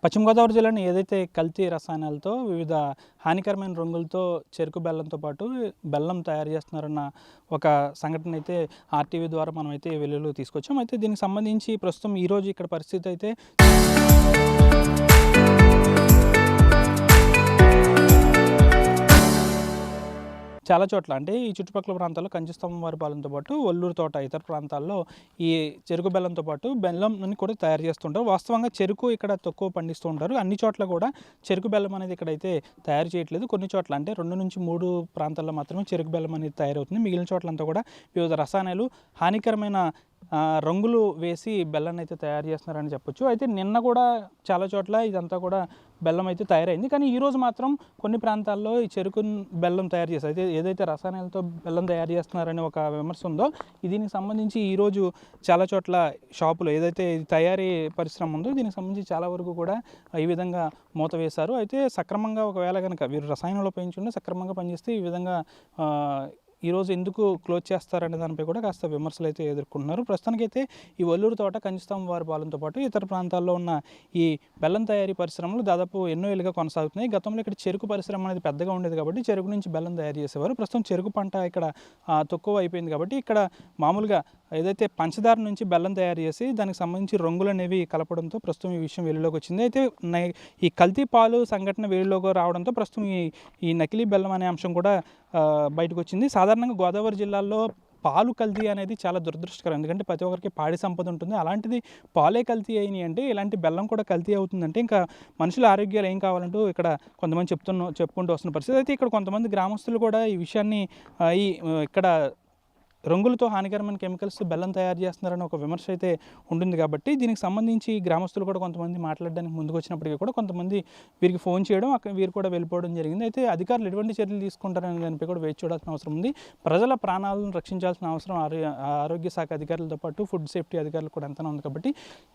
పశ్చిమ గోదావరి జిల్లాని ఏదైతే కల్తీ రసాయనాలతో వివిధ హానికరమైన రంగులతో చెరుకు బెల్లంతో పాటు బెల్లం తయారు చేస్తున్నారన్న ఒక సంఘటన అయితే ఆర్టీవీ ద్వారా మనం అయితే వెలుగులో తీసుకొచ్చాం. అయితే దీనికి సంబంధించి ప్రస్తుతం ఈరోజు ఇక్కడ పరిస్థితి అయితే చాలా చోట్ల అంటే ఈ చుట్టుపక్కల ప్రాంతాల్లో కంచిస్తంభవారిపాలెంతో పాటు ఒల్లూరు తోట ఇతర ప్రాంతాల్లో ఈ చెరుకు బెల్లంతో పాటు బెల్లంని కూడా తయారు చేస్తుంటారు. వాస్తవంగా చెరుకు ఇక్కడ తక్కువ పండిస్తూ ఉంటారు. అన్ని చోట్ల కూడా చెరుకు బెల్లం అనేది ఇక్కడైతే తయారు చేయట్లేదు. కొన్ని చోట్ల అంటే 2 నుంచి 3 ప్రాంతాల్లో మాత్రమే చెరుకు బెల్లం అనేది తయారవుతుంది. మిగిలిన చోట్లంతా కూడా వివిధ రసాయనాలు హానికరమైన రంగులు వేసి బెల్లాన్ని అయితే తయారు చేస్తున్నారని చెప్పొచ్చు. అయితే నిన్న కూడా చాలా చోట్ల ఇదంతా కూడా బెల్లం అయితే తయారైంది. కానీ ఈరోజు మాత్రం కొన్ని ప్రాంతాల్లో ఈ చెరుకు బెల్లం తయారు చేస్తారు. అయితే ఏదైతే రసాయనాలతో బెల్లం తయారు చేస్తున్నారని ఒక విమర్శ ఉందో దీనికి సంబంధించి ఈరోజు చాలా చోట్ల షాపులు ఏదైతే తయారీ పరిశ్రమ ఉందో దీనికి సంబంధించి చాలా వరకు కూడా ఈ విధంగా మూత వేశారు. అయితే సక్రమంగా ఒకవేళ కనుక వీరు రసాయనాలు ఉపయోగించుకుంటే సక్రమంగా పనిచేస్తే ఈ విధంగా ఈరోజు ఎందుకు క్లోజ్ చేస్తారనే దానిపై కూడా కాస్త విమర్శలు అయితే ఎదుర్కొంటున్నారు. ప్రస్తుతానికైతే ఈ ఒల్లూరు తోట కంచిస్తంభవారిపాలెంతో పాటు ఇతర ప్రాంతాల్లో ఉన్న ఈ బెల్లం తయారీ పరిశ్రమలు దాదాపు ఎన్నో ఏళ్ళుగా కొనసాగుతున్నాయి. గతంలో ఇక్కడ చెరుకు పరిశ్రమ అనేది పెద్దగా ఉండేది కాబట్టి చెరుకు నుంచి బెల్లం తయారు చేసేవారు. ప్రస్తుతం చెరుకు పంట ఇక్కడ తక్కువ అయిపోయింది కాబట్టి ఇక్కడ మామూలుగా ఏదైతే పంచదార నుంచి బెల్లం తయారు చేసి దానికి సంబంధించి రంగులు అనేవి కలపడంతో ప్రస్తుతం ఈ విషయం వెలుగులోకి వచ్చింది. అయితే ఈ కల్తీ పాలు సంఘటన వెలుగులోకి రావడంతో ప్రస్తుతం ఈ నకిలీ బెల్లం అనే అంశం కూడా బయటకు వచ్చింది. సాధారణంగా గోదావరి జిల్లాలో పాలు కల్తీ అనేది చాలా దురదృష్టకరం. ఎందుకంటే ప్రతి ఒక్కరికి పాడి సంపద ఉంటుంది. అలాంటిది పాలే కల్తీ అయినాయి అంటే ఇలాంటి బెల్లం కూడా కల్తీ అవుతుందంటే ఇంకా మనుషుల ఆరోగ్యాలు ఏం కావాలంటూ ఇక్కడ కొంతమంది చెప్పుకుంటూ వస్తున్న పరిస్థితి. అయితే ఇక్కడ కొంతమంది గ్రామస్తులు కూడా ఈ విషయాన్ని ఇక్కడ రంగులతో హానికరమైన కెమికల్స్ బెల్లం తయారు చేస్తున్నారని ఒక విమర్శ అయితే ఉంటుంది. కాబట్టి దీనికి సంబంధించి గ్రామస్తులు కూడా కొంతమంది మాట్లాడడానికి ముందుకు వచ్చినప్పటికీ కూడా కొంతమంది వీరికి ఫోన్ చేయడం వీరు కూడా వెళ్ళిపోవడం జరిగింది. అయితే అధికారులు ఎటువంటి చర్యలు తీసుకుంటారనే దానిపై కూడా వేచి చూడాల్సిన అవసరం ఉంది. ప్రజల ప్రాణాలను రక్షించాల్సిన అవసరం ఆరోగ్య శాఖ అధికారులతో పాటు ఫుడ్ సేఫ్టీ అధికారులు కూడా ఎంతనే ఉంది. కాబట్టి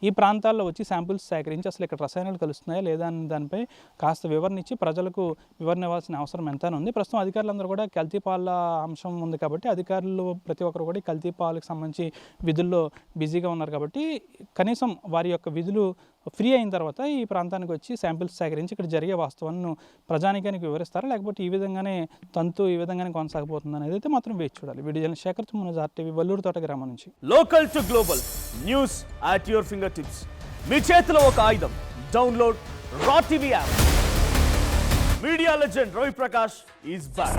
ఈ ప్రాంతాల్లో వచ్చి శాంపిల్స్ సేకరించి అసలు ఇక్కడ రసాయనాలు కలుస్తున్నాయా లేదా అనే దానిపై కాస్త వివరణ ఇచ్చి ప్రజలకు వివరణ ఇవ్వాల్సిన అవసరం ఎంతనే ఉంది. ప్రస్తుతం అధికారులందరూ కూడా కల్తీ పాల అంశం ఉంది కాబట్టి అధికారులు ప్రతి ఒక్కరు కూడా కల్తీ పాలకు సంబంధించి విధుల్లో బిజీగా ఉన్నారు. కాబట్టి కనీసం వారి యొక్క విధులు ఫ్రీ అయిన తర్వాత ఈ ప్రాంతానికి వచ్చి శాంపిల్స్ సేకరించి ఇక్కడ జరిగే వాస్తవాన్ని ప్రజానికానికి వివరిస్తారా లేకపోతే ఈ విధంగానే ఈ విధంగానే కొనసాగిపోతుంది అనేది అయితే మాత్రం వేచి చూడాలి. వీడియో శేఖర్ తుమ్మన ఆర్టీవీ వల్లూరు తోట గ్రామం నుంచి. Local to global news at your finger tips. మీ చేతిలో ఒక ఆయుధం. డౌన్లోడ్ రా TV app. Media legend Ravi Prakash is back.